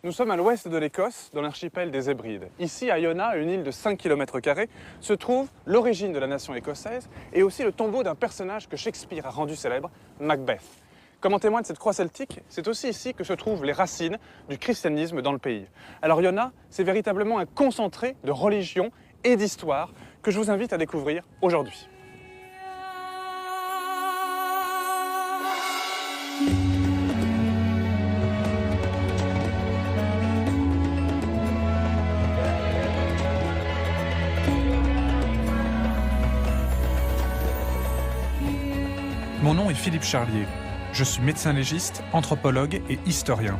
Nous sommes à l'ouest de l'Écosse, dans l'archipel des Hébrides. Ici, à Iona, une île de 5 km², se trouve l'origine de la nation écossaise et aussi le tombeau d'un personnage que Shakespeare a rendu célèbre, Macbeth. Comme en témoigne cette croix celtique, c'est aussi ici que se trouvent les racines du christianisme dans le pays. Alors Iona, c'est véritablement un concentré de religion et d'histoire que je vous invite à découvrir aujourd'hui. Mon nom est Philippe Charlier. Je suis médecin légiste, anthropologue et historien.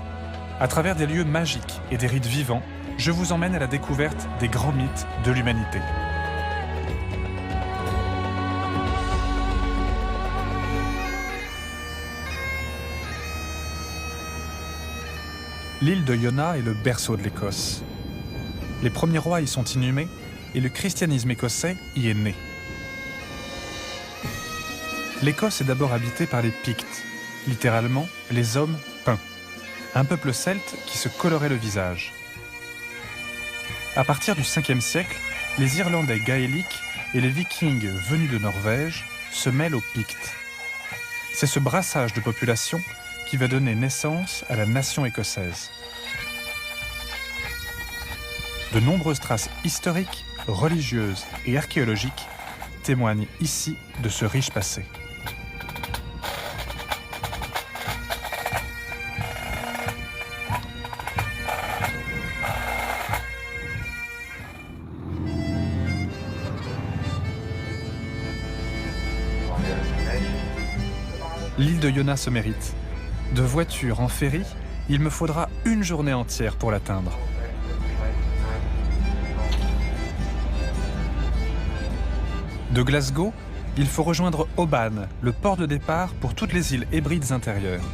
À travers des lieux magiques et des rites vivants, je vous emmène à la découverte des grands mythes de l'humanité. L'île de Iona est le berceau de l'Écosse. Les premiers rois y sont inhumés et le christianisme écossais y est né. L'Écosse est d'abord habitée par les Pictes, littéralement les hommes peints, un peuple celte qui se colorait le visage. À partir du 5e siècle, les Irlandais gaéliques et les Vikings venus de Norvège se mêlent aux Pictes. C'est ce brassage de population qui va donner naissance à la nation écossaise. De nombreuses traces historiques, religieuses et archéologiques témoignent ici de ce riche passé. L'île de Iona se mérite. De voiture en ferry, il me faudra une journée entière pour l'atteindre. De Glasgow, il faut rejoindre Oban, le port de départ pour toutes les îles Hébrides intérieures.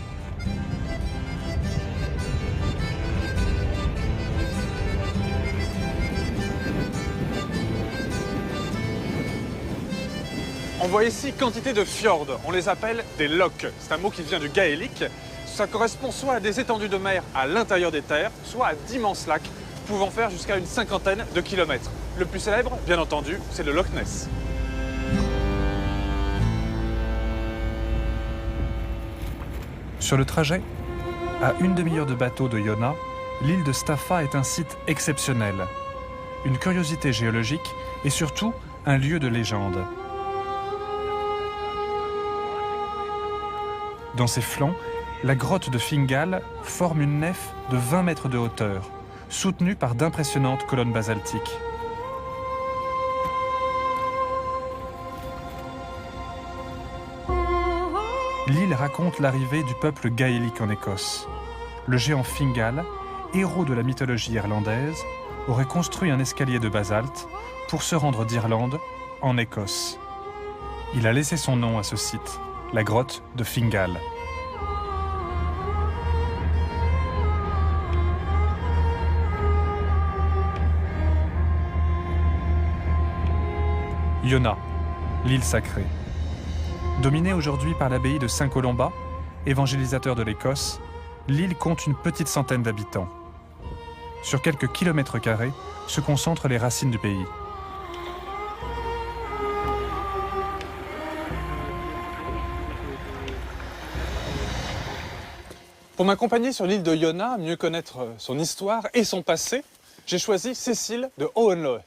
On voit ici quantité de fjords, on les appelle des lochs. C'est un mot qui vient du gaélique. Ça correspond soit à des étendues de mer à l'intérieur des terres, soit à d'immenses lacs pouvant faire jusqu'à une 50aine de kilomètres. Le plus célèbre, bien entendu, c'est le Loch Ness. Sur le trajet, à une demi-heure de bateau de Iona, l'île de Staffa est un site exceptionnel, une curiosité géologique et surtout un lieu de légende. Dans ses flancs, la grotte de Fingal forme une nef de 20 mètres de hauteur, soutenue par d'impressionnantes colonnes basaltiques. L'île raconte l'arrivée du peuple gaélique en Écosse. Le géant Fingal, héros de la mythologie irlandaise, aurait construit un escalier de basalte pour se rendre d'Irlande en Écosse. Il a laissé son nom à ce site, la grotte de Fingal. Iona, l'île sacrée. Dominée aujourd'hui par l'abbaye de Saint-Colomba, évangélisateur de l'Écosse, l'île compte une petite centaine d'habitants. Sur quelques kilomètres carrés se concentrent les racines du pays. Pour m'accompagner sur l'île de Iona, mieux connaître son histoire et son passé, j'ai choisi Cécile de Hohenlohe.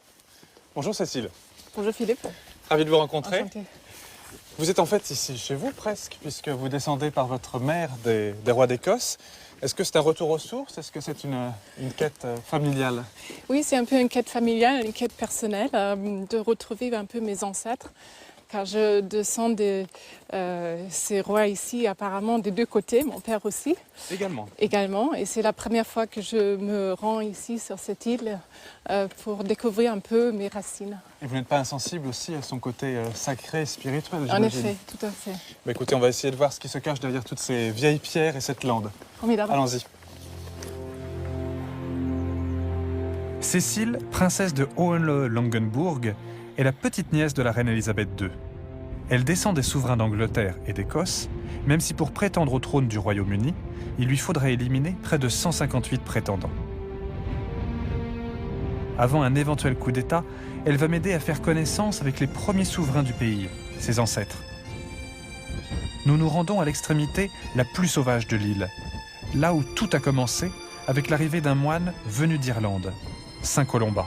Bonjour Cécile. Bonjour Philippe. Ravi de vous rencontrer. Enchantée. Vous êtes en fait ici chez vous presque, puisque vous descendez par votre mère des rois d'Écosse. Est-ce que c'est un retour aux sources? Est-ce que c'est une quête familiale? Oui, c'est un peu une quête familiale, une quête personnelle, de retrouver un peu mes ancêtres. Car je descends de ces rois ici, apparemment des deux côtés, mon père aussi. Également. Et c'est la première fois que je me rends ici sur cette île pour découvrir un peu mes racines. Et vous n'êtes pas insensible aussi à son côté sacré et spirituel, En j'imagine? effet, tout à fait. Bah, écoutez, on va essayer de voir ce qui se cache derrière toutes ces vieilles pierres et cette lande. Formidable. Allons-y. Cécile, princesse de Hohenlohe-Langenburg, est la petite nièce de la reine Elisabeth II. Elle descend des souverains d'Angleterre et d'Écosse, même si pour prétendre au trône du Royaume-Uni, il lui faudrait éliminer près de 158 prétendants. Avant un éventuel coup d'État, elle va m'aider à faire connaissance avec les premiers souverains du pays, ses ancêtres. Nous nous rendons à l'extrémité la plus sauvage de l'île, là où tout a commencé avec l'arrivée d'un moine venu d'Irlande, Saint Colomba.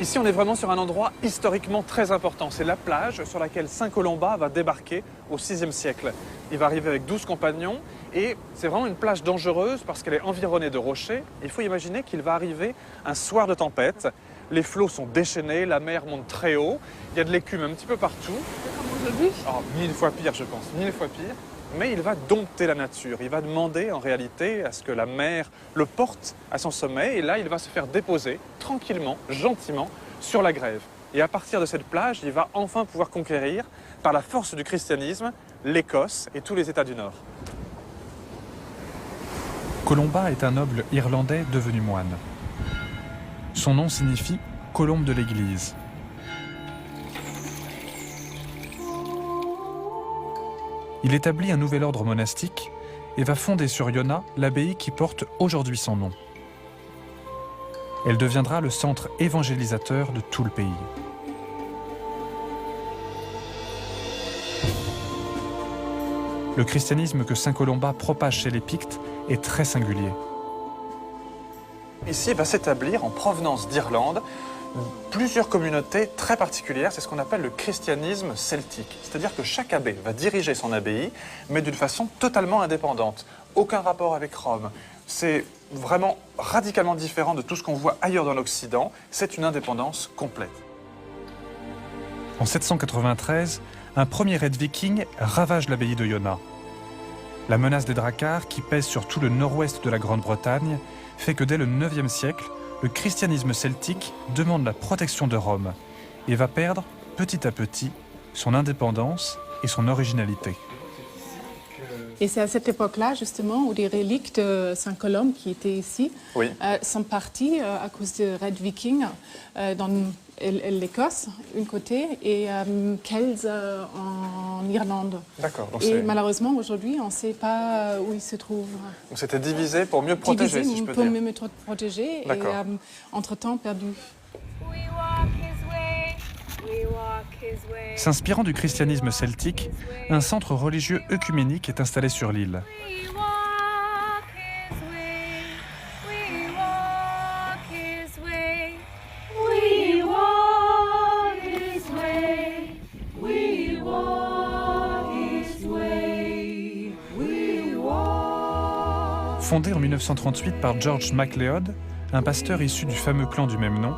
Ici, on est vraiment sur un endroit historiquement très important. C'est la plage sur laquelle Saint Colomba va débarquer au VIe siècle. Il va arriver avec 12 compagnons et c'est vraiment une plage dangereuse parce qu'elle est environnée de rochers. Il faut imaginer qu'il va arriver un soir de tempête. Les flots sont déchaînés, la mer monte très haut. Il y a de l'écume un petit peu partout. Oh, 1000 fois pire, je pense, 1000 fois pire. Mais il va dompter la nature. Il va demander en réalité à ce que la mer le porte à son sommet. Et là, il va se faire déposer tranquillement, gentiment, sur la grève. Et à partir de cette plage, il va enfin pouvoir conquérir, par la force du christianisme, l'Écosse et tous les États du Nord. Colomba est un noble irlandais devenu moine. Son nom signifie « colombe de l'Église ». Il établit un nouvel ordre monastique et va fonder sur Iona l'abbaye qui porte aujourd'hui son nom. Elle deviendra le centre évangélisateur de tout le pays. Le christianisme que Saint Colomba propage chez les Pictes est très singulier. Ici va s'établir en provenance d'Irlande plusieurs communautés très particulières, c'est ce qu'on appelle le christianisme celtique. C'est-à-dire que chaque abbé va diriger son abbaye, mais d'une façon totalement indépendante. Aucun rapport avec Rome. C'est vraiment radicalement différent de tout ce qu'on voit ailleurs dans l'Occident. C'est une indépendance complète. En 793, un premier raid viking ravage l'abbaye de Iona. La menace des Dracars, qui pèse sur tout le nord-ouest de la Grande-Bretagne, fait que dès le IXe siècle, le christianisme celtique demande la protection de Rome et va perdre, petit à petit, son indépendance et son originalité. Et c'est à cette époque-là, justement, où des reliques de Saint-Colombe qui étaient ici Oui. sont parties à cause de Red Viking dans l'Écosse, d'un côté, et Kells en Irlande. D'accord. Donc Et malheureusement, aujourd'hui, on ne sait pas où ils se trouvent. c'était divisé pour mieux protéger, si je peux pour dire. mieux protéger, et D'accord. entre-temps perdu. S'inspirant du christianisme celtique, un centre religieux œcuménique est installé sur l'île. Fondée en 1938 par George MacLeod, un pasteur issu du fameux clan du même nom,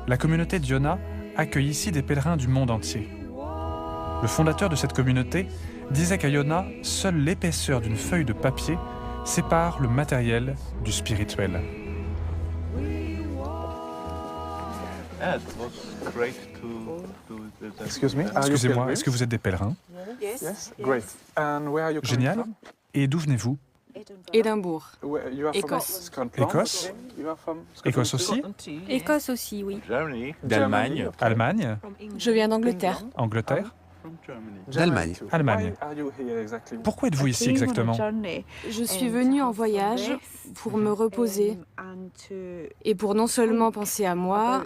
la communauté d'Iona accueille ici des pèlerins du monde entier. Le fondateur de cette communauté disait qu'à Iona, seule l'épaisseur d'une feuille de papier sépare le matériel du spirituel. Excusez-moi, est-ce que vous êtes des pèlerins? Yes. Great. And where are you coming Génial. from? Et d'où venez-vous? Édimbourg. You are from Écosse. Scotland. Écosse. Okay. You are from Scotland Écosse too? aussi? Écosse aussi, oui. D'Allemagne. Allemagne? Je viens d'Angleterre. Angleterre? D'Allemagne. Allemagne. Why are you here exactly? Pourquoi êtes-vous ici exactement? Je suis venue en voyage pour me reposer et pour non seulement penser à moi,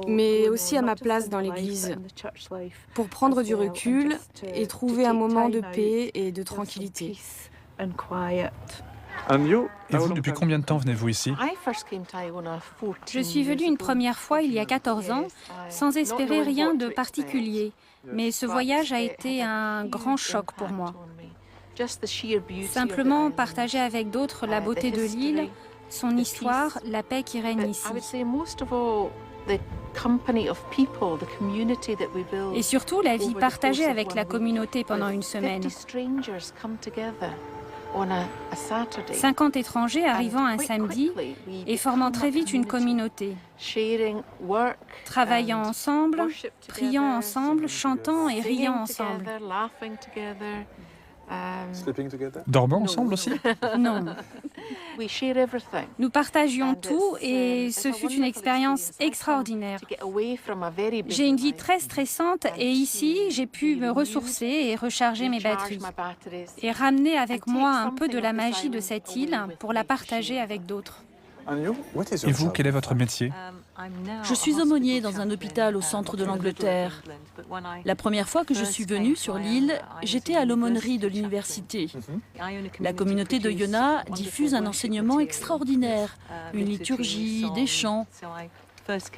mais aussi à ma place dans l'Église, pour prendre du recul et trouver un moment de paix et de tranquillité. And you? Et vous, depuis combien de temps venez-vous ici? Je suis venue une première fois il y a 14 ans, sans espérer rien de particulier. Mais ce voyage a été un grand choc pour moi. Simplement partager avec d'autres la beauté de l'île, son histoire, la paix qui règne ici. Et surtout la vie partagée avec la communauté pendant une semaine. 50 étrangers arrivant un samedi et formant très vite une communauté. Travaillant ensemble, priant ensemble, chantant et riant ensemble. Sleeping together? Dormant ensemble aussi? Non, Nous partagions tout et ce fut une expérience extraordinaire. J'ai une vie très stressante et ici, j'ai pu me ressourcer et recharger mes batteries et ramener avec moi un peu de la magie de cette île pour la partager avec d'autres. Et vous, quel est votre métier? Je suis aumônier dans un hôpital au centre de l'Angleterre. La première fois que je suis venue sur l'île, j'étais à l'aumônerie de l'université. La communauté de Iona diffuse un enseignement extraordinaire, une liturgie, des chants.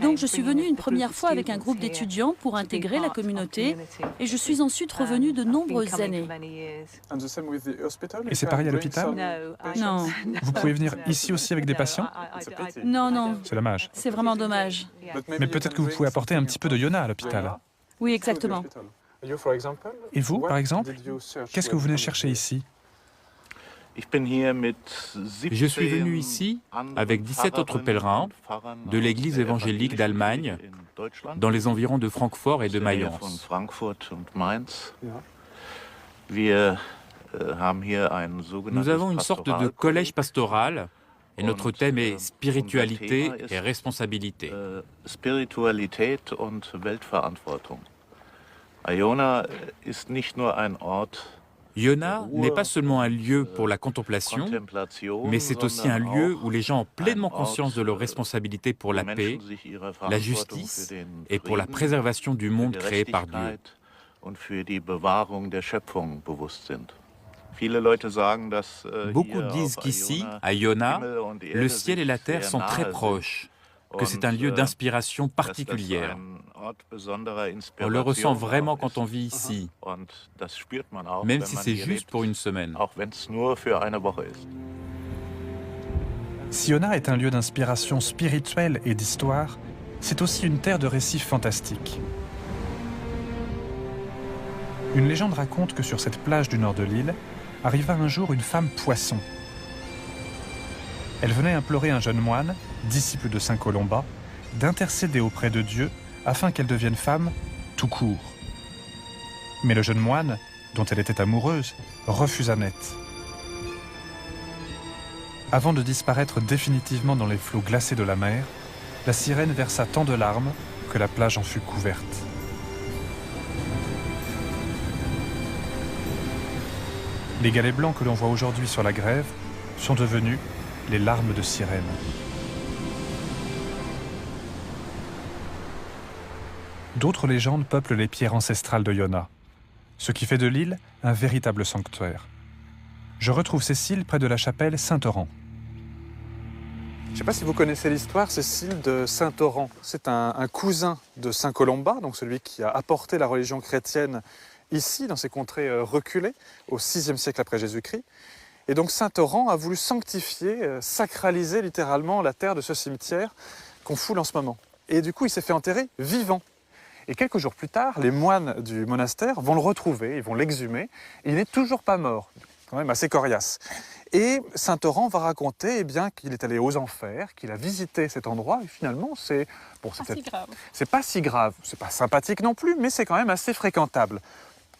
Donc je suis venue une première fois avec un groupe d'étudiants pour intégrer la communauté et je suis ensuite revenue de nombreuses années. Et c'est pareil à l'hôpital? Non, Vous pouvez venir ici aussi avec des patients? non, C'est dommage. c'est vraiment dommage. Mais peut-être que vous pouvez apporter un petit peu de Iona à l'hôpital. Oui, exactement. Et vous, par exemple, qu'est-ce que vous venez chercher ici? Je suis venu ici avec 17 autres pèlerins de l'Église évangélique d'Allemagne, dans les environs de Francfort et de Mayence. Nous avons une sorte de collège pastoral et notre thème est spiritualité et responsabilité. Iona n'est pas seulement un lieu pour la contemplation, mais c'est aussi un lieu où les gens ont pleinement conscience de leurs responsabilités pour la paix, la justice et pour la préservation du monde créé par Dieu. Beaucoup disent qu'ici, à Iona, le ciel et la terre sont très proches, que c'est un lieu d'inspiration particulière. On le ressent vraiment quand on vit ici, même si c'est juste pour une semaine. Si Iona est un lieu d'inspiration spirituelle et d'histoire, c'est aussi une terre de récits fantastiques. Une légende raconte que sur cette plage du nord de l'île, arriva un jour une femme poisson. Elle venait implorer un jeune moine, disciple de saint Colomba, d'intercéder auprès de Dieu afin qu'elle devienne femme tout court. Mais le jeune moine, dont elle était amoureuse, refusa net. Avant de disparaître définitivement dans les flots glacés de la mer, la sirène versa tant de larmes que la plage en fut couverte. Les galets blancs que l'on voit aujourd'hui sur la grève sont devenus les larmes de sirène. D'autres légendes peuplent les pierres ancestrales de Iona, ce qui fait de l'île un véritable sanctuaire. Je retrouve Cécile près de la chapelle Saint-Oran. Je ne sais pas si vous connaissez l'histoire, Cécile, de Saint-Oran. C'est un cousin de saint Colomba, donc celui qui a apporté la religion chrétienne ici, dans ces contrées reculées, au VIe siècle après Jésus-Christ. Et donc Saint-Oran a voulu sanctifier, sacraliser littéralement la terre de ce cimetière qu'on foule en ce moment. Et du coup, il s'est fait enterrer vivant. Et quelques jours plus tard, les moines du monastère vont le retrouver, ils vont l'exhumer. Il n'est toujours pas mort, quand même assez coriace. Et Saint-Oran va raconter qu'il est allé aux enfers, qu'il a visité cet endroit, et finalement, c'est si grave. C'est pas si grave, c'est pas sympathique non plus, mais c'est quand même assez fréquentable.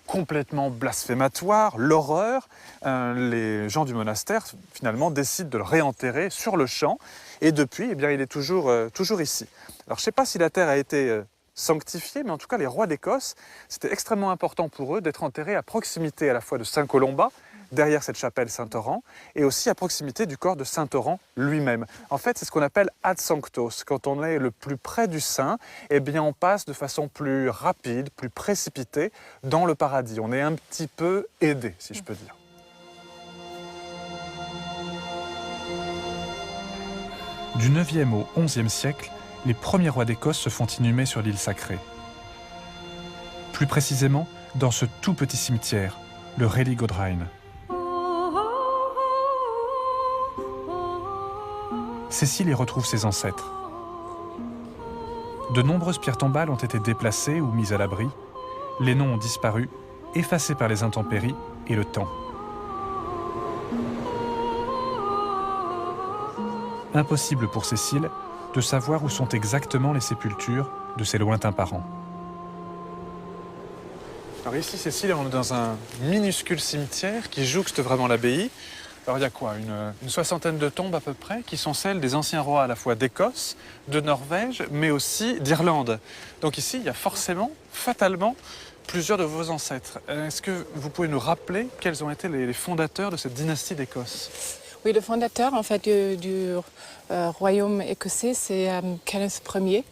Complètement blasphématoire, l'horreur, les gens du monastère finalement décident de le réenterrer sur le champ, et depuis, il est toujours ici. Alors je ne sais pas si la terre a été sanctifiée, mais en tout cas les rois d'Écosse, c'était extrêmement important pour eux d'être enterrés à proximité à la fois de saint Colomba, derrière cette chapelle Saint-Oran, et aussi à proximité du corps de Saint-Oran lui-même. En fait, c'est ce qu'on appelle ad sanctos. Quand on est le plus près du saint, on passe de façon plus rapide, plus précipitée dans le paradis. On est un petit peu aidé, si je peux dire. Du 9e au 11e siècle, les premiers rois d'Écosse se font inhumer sur l'île sacrée. Plus précisément, dans ce tout petit cimetière, le Relig Odrhain. Cécile y retrouve ses ancêtres. De nombreuses pierres tombales ont été déplacées ou mises à l'abri. Les noms ont disparu, effacés par les intempéries et le temps. Impossible pour Cécile de savoir où sont exactement les sépultures de ses lointains parents. Alors ici, Cécile, on est dans un minuscule cimetière qui jouxte vraiment l'abbaye. Alors il y a quoi, une soixantaine de tombes à peu près, qui sont celles des anciens rois à la fois d'Écosse, de Norvège, mais aussi d'Irlande. Donc ici, il y a forcément, fatalement, plusieurs de vos ancêtres. Est-ce que vous pouvez nous rappeler quels ont été les fondateurs de cette dynastie d'Écosse? Oui, le fondateur en fait du royaume écossais, c'est Kenneth Ier,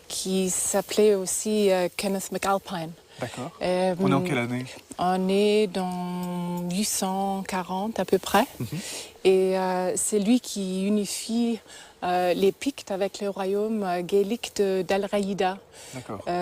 qui s'appelait aussi Kenneth MacAlpine. D'accord. On est en quelle année? On est dans 840 à peu près. Et c'est lui qui unifie les Pictes avec le royaume gaélique d'Al-Raïda,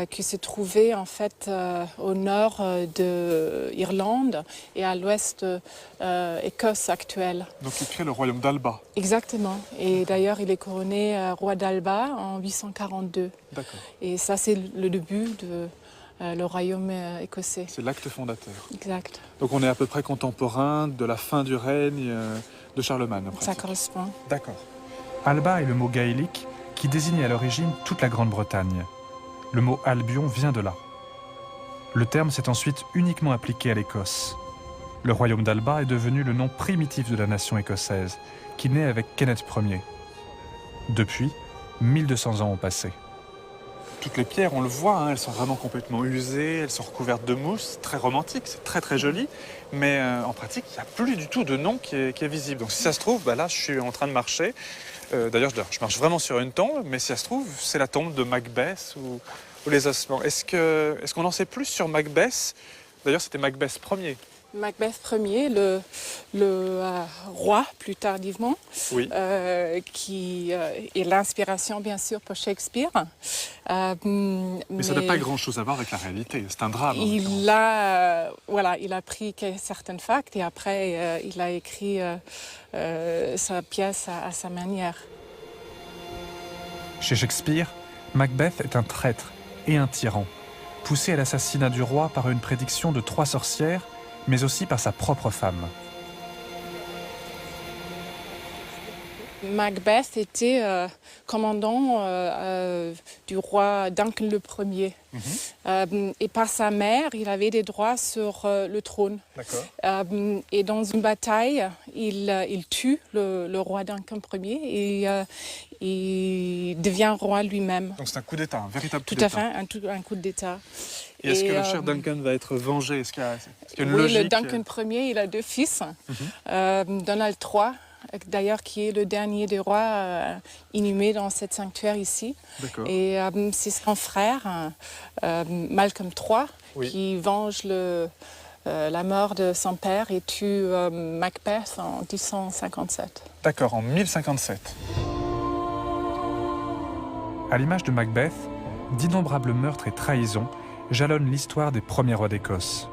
qui se trouvait en fait au nord de l'Irlande et à l'ouest de l'Écosse actuelle. Donc il crée le royaume d'Alba. Exactement. Et d'ailleurs, il est couronné roi d'Alba en 842. D'accord. Et ça, c'est le début de le royaume écossais. C'est l'acte fondateur. Exact. Donc on est à peu près contemporain de la fin du règne de Charlemagne. Ça correspond. D'accord. Alba est le mot gaélique qui désignait à l'origine toute la Grande-Bretagne. Le mot Albion vient de là. Le terme s'est ensuite uniquement appliqué à l'Écosse. Le royaume d'Alba est devenu le nom primitif de la nation écossaise, qui naît avec Kenneth Ier. Depuis, 1200 ans ont passé. Toutes les pierres, on le voit, hein, elles sont vraiment complètement usées, elles sont recouvertes de mousse, très romantique, c'est très très joli, mais en pratique, il n'y a plus du tout de nom qui est visible. Donc si ça se trouve, là je suis en train de marcher, d'ailleurs je marche vraiment sur une tombe, mais si ça se trouve, c'est la tombe de Macbeth ou les ossements. Est-ce qu'on en sait plus sur Macbeth? D'ailleurs c'était Macbeth Ier. Macbeth Ier, le roi plus tardivement, oui. Qui est l'inspiration bien sûr pour Shakespeare. Mais ça n'a pas grand-chose à voir avec la réalité, c'est un drame. Il a pris certaines facts et après il a écrit sa pièce à sa manière. Chez Shakespeare, Macbeth est un traître et un tyran, poussé à l'assassinat du roi par une prédiction de 3 sorcières, mais aussi par sa propre femme. Macbeth était commandant du roi Duncan Ier. Et par sa mère, il avait des droits sur le trône. Et dans une bataille, il tue le roi Duncan Ier et il devient roi lui-même. Donc c'est un coup d'État, un véritable coup d'État. Tout à fait, un coup d'État. Et est-ce que le cher Duncan va être vengé? Est-ce qu'il y a une oui, logique? le Duncan Ier, il a 2 fils. Donald III, d'ailleurs, qui est le dernier des rois inhumé dans cet sanctuaire ici. Et c'est son frère, Malcolm III, qui venge la mort de son père et tue Macbeth en 1057. D'accord, en 1057. À l'image de Macbeth, d'innombrables meurtres et trahisons jalonnent l'histoire des premiers rois d'Écosse.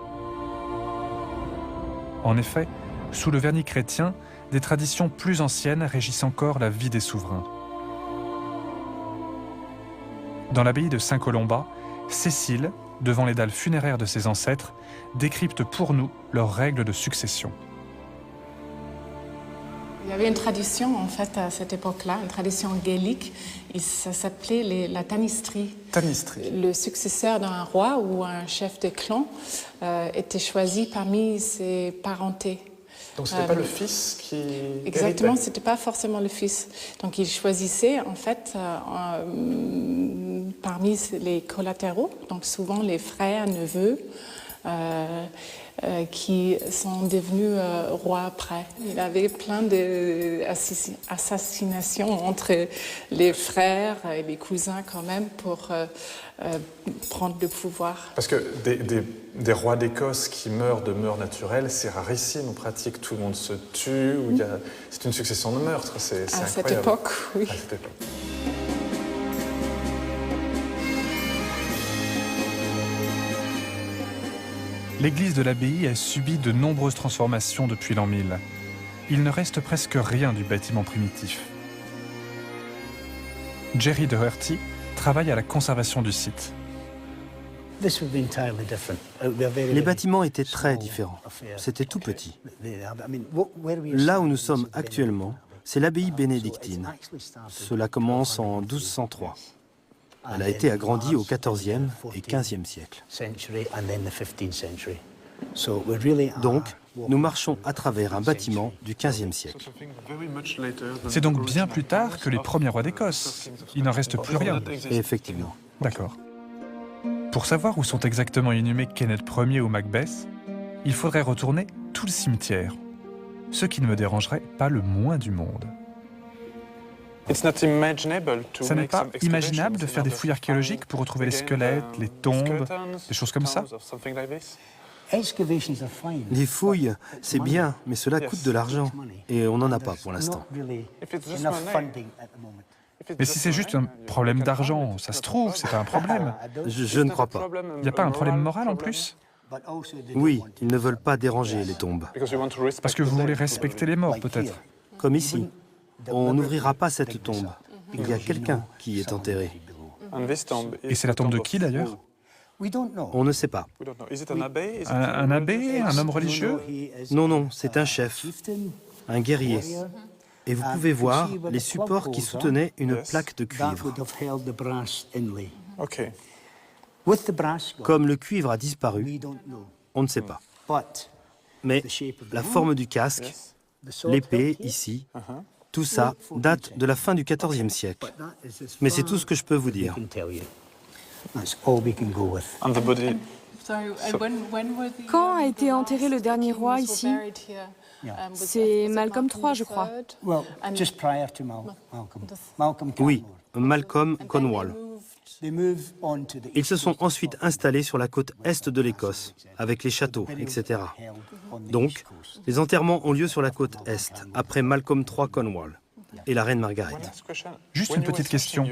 En effet, sous le vernis chrétien, des traditions plus anciennes régissent encore la vie des souverains. Dans l'abbaye de Saint-Colomba, Cécile, devant les dalles funéraires de ses ancêtres, décrypte pour nous leurs règles de succession. Il y avait une tradition, en fait, à cette époque-là, une tradition gaélique, et ça s'appelait la tanistrie. Tanistrie. Le successeur d'un roi ou un chef de clan était choisi parmi ses parentés. Donc c'était pas le fils qui... Exactement, c'était pas forcément le fils. Donc il choisissait, en fait, parmi les collatéraux, donc souvent les frères, neveux, qui sont devenus rois après. Il avait plein d'assassinations entre les frères et les cousins quand même pour prendre le pouvoir. Parce que des rois d'Écosse qui meurent de mort naturelle, c'est rarissime en pratique. Tout le monde se tue, c'est une succession de meurtres. C'est à incroyable. Cette époque, oui. À cette époque. L'église de l'abbaye a subi de nombreuses transformations depuis l'an 1000. Il ne reste presque rien du bâtiment primitif. Jerry Doherty travaille à la conservation du site. Les bâtiments étaient très différents. C'était tout petit. Là où nous sommes actuellement, c'est l'abbaye bénédictine. Cela commence en 1203. Elle a été agrandie au XIVe et XVe siècle. Donc, nous marchons à travers un bâtiment du XVe siècle. C'est donc bien plus tard que les premiers rois d'Écosse. Il n'en reste plus rien. Et effectivement. D'accord. Pour savoir où sont exactement inhumés Kenneth Ier ou Macbeth, il faudrait retourner tout le cimetière, ce qui ne me dérangerait pas le moins du monde. Ça n'est pas imaginable de faire des fouilles archéologiques pour retrouver les squelettes, les tombes, des choses comme ça? Les fouilles, c'est bien, mais cela coûte de l'argent. Et on n'en a pas pour l'instant. Mais si c'est juste un problème d'argent, ça se trouve, c'est pas un problème. Je ne crois pas. Il n'y a pas un problème moral en plus? Oui, ils ne veulent pas déranger les tombes. Parce que vous voulez respecter les morts, peut-être? Comme ici. On n'ouvrira pas cette tombe. Il y a quelqu'un qui est enterré. Et c'est la tombe de qui d'ailleurs? On ne sait pas. Un abbé? Un homme religieux? Non, non, c'est un chef, un guerrier. Et vous pouvez voir les supports qui soutenaient une plaque de cuivre. Comme le cuivre a disparu, on ne sait pas. Mais la forme du casque, l'épée ici, tout ça date de la fin du XIVe siècle. Mais c'est tout ce que je peux vous dire. Quand a été enterré le dernier roi ici? C'est Malcolm III, je crois. Oui, Malcolm Cornwall. Ils se sont ensuite installés sur la côte est de l'Écosse, avec les châteaux, etc. Donc, les enterrements ont lieu sur la côte est, après Malcolm III Cornwall et la reine Margaret. Juste une petite question.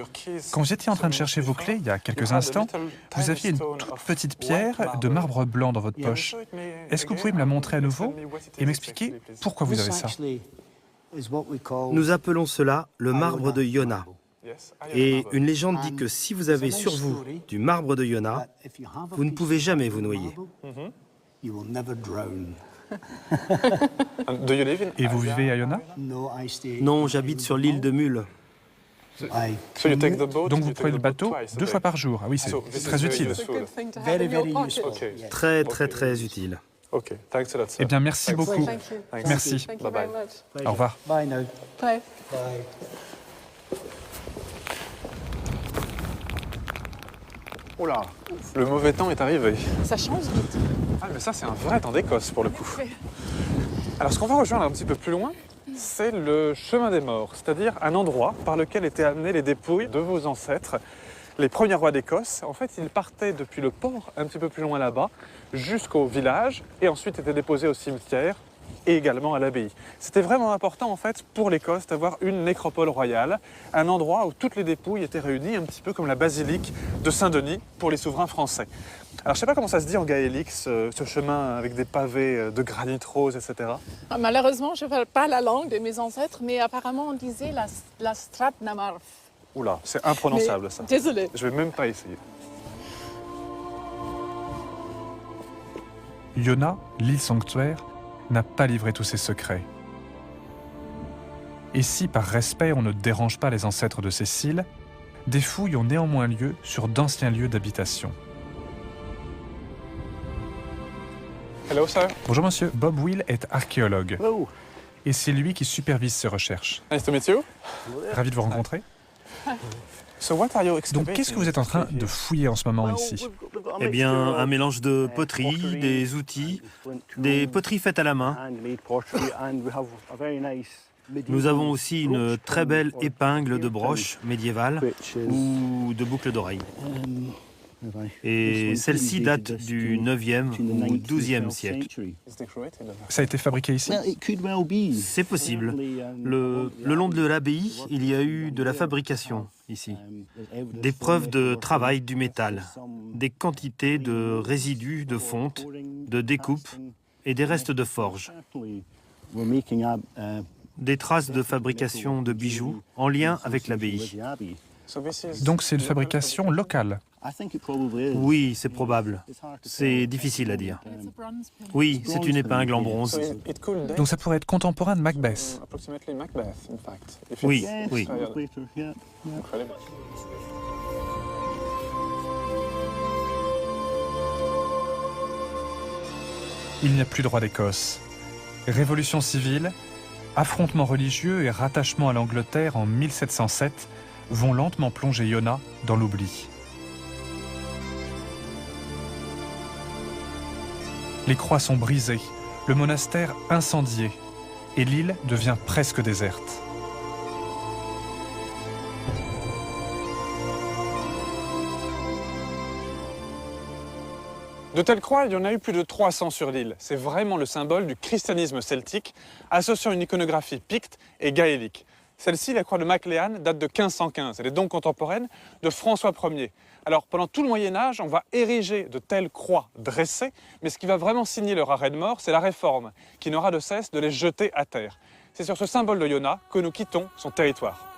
Quand vous étiez en train de chercher vos clés, il y a quelques instants, vous aviez une toute petite pierre de marbre blanc dans votre poche. Est-ce que vous pouvez me la montrer à nouveau et m'expliquer pourquoi vous avez ça? Nous appelons cela le marbre de Iona. Et une légende dit que si vous avez sur vous du marbre de Iona, vous ne pouvez jamais vous noyer. Et vous vivez à Iona? Non, j'habite sur l'île de Mull. Donc vous prenez le bateau 2 fois par jour. Ah oui, c'est très utile. Très, très, très utile. Eh bien, merci beaucoup. Merci. Au revoir. Oh là, le mauvais temps est arrivé. Ça change vite. Ah mais ça c'est un vrai temps d'Écosse pour le coup. Alors ce qu'on va rejoindre un petit peu plus loin, c'est le chemin des morts, c'est-à-dire un endroit par lequel étaient amenées les dépouilles de vos ancêtres, les premiers rois d'Écosse. En fait, ils partaient depuis le port, un petit peu plus loin là-bas, jusqu'au village, et ensuite étaient déposés au cimetière et également à l'abbaye. C'était vraiment important en fait pour l'Écosse d'avoir une nécropole royale, un endroit où toutes les dépouilles étaient réunies, un petit peu comme la basilique de Saint-Denis pour les souverains français. Alors je ne sais pas comment ça se dit en gaélique, ce chemin avec des pavés de granit rose, etc. Malheureusement, je ne parle pas la langue de mes ancêtres, mais apparemment on disait la Strat Namarf. Oula, c'est imprononçable ça. Désolée. Je ne vais même pas essayer. Iona, l'île sanctuaire, n'a pas livré tous ses secrets. Et si, par respect, on ne dérange pas les ancêtres de Cécile, des fouilles ont néanmoins lieu sur d'anciens lieux d'habitation. Hello, sir. Bonjour monsieur, Bob Will est archéologue. Hello. Et c'est lui qui supervise ces recherches. Nice to meet you. Ravi de vous rencontrer. Donc qu'est-ce que vous êtes en train de fouiller en ce moment ici? Eh bien, un mélange de poteries, des outils, des poteries faites à la main. Nous avons aussi une très belle épingle de broche médiévale ou de boucles d'oreilles. Et celle-ci date du 9e ou 12e siècle. Ça a été fabriqué ici? C'est possible. Le long de l'abbaye, il y a eu de la fabrication ici. Des preuves de travail du métal, des quantités de résidus de fonte, de découpe et des restes de forge. Des traces de fabrication de bijoux en lien avec l'abbaye. Donc c'est une fabrication locale? Oui, c'est probable. C'est difficile à dire. Oui, c'est une épingle en bronze. Donc ça pourrait être contemporain de Macbeth? Oui, oui. il n'y a plus droit d'Écosse. Révolution civile, affrontements religieux et rattachement à l'Angleterre en 1707 vont lentement plonger Iona dans l'oubli. Les croix sont brisées, le monastère incendié, et l'île devient presque déserte. De telles croix, il y en a eu plus de 300 sur l'île. C'est vraiment le symbole du christianisme celtique, associant une iconographie picte et gaélique. Celle-ci, la croix de Macléane, date de 1515. Elle est donc contemporaine de François Ier. Alors, pendant tout le Moyen-Âge, on va ériger de telles croix dressées, mais ce qui va vraiment signer leur arrêt de mort, c'est la Réforme, qui n'aura de cesse de les jeter à terre. C'est sur ce symbole de Iona que nous quittons son territoire.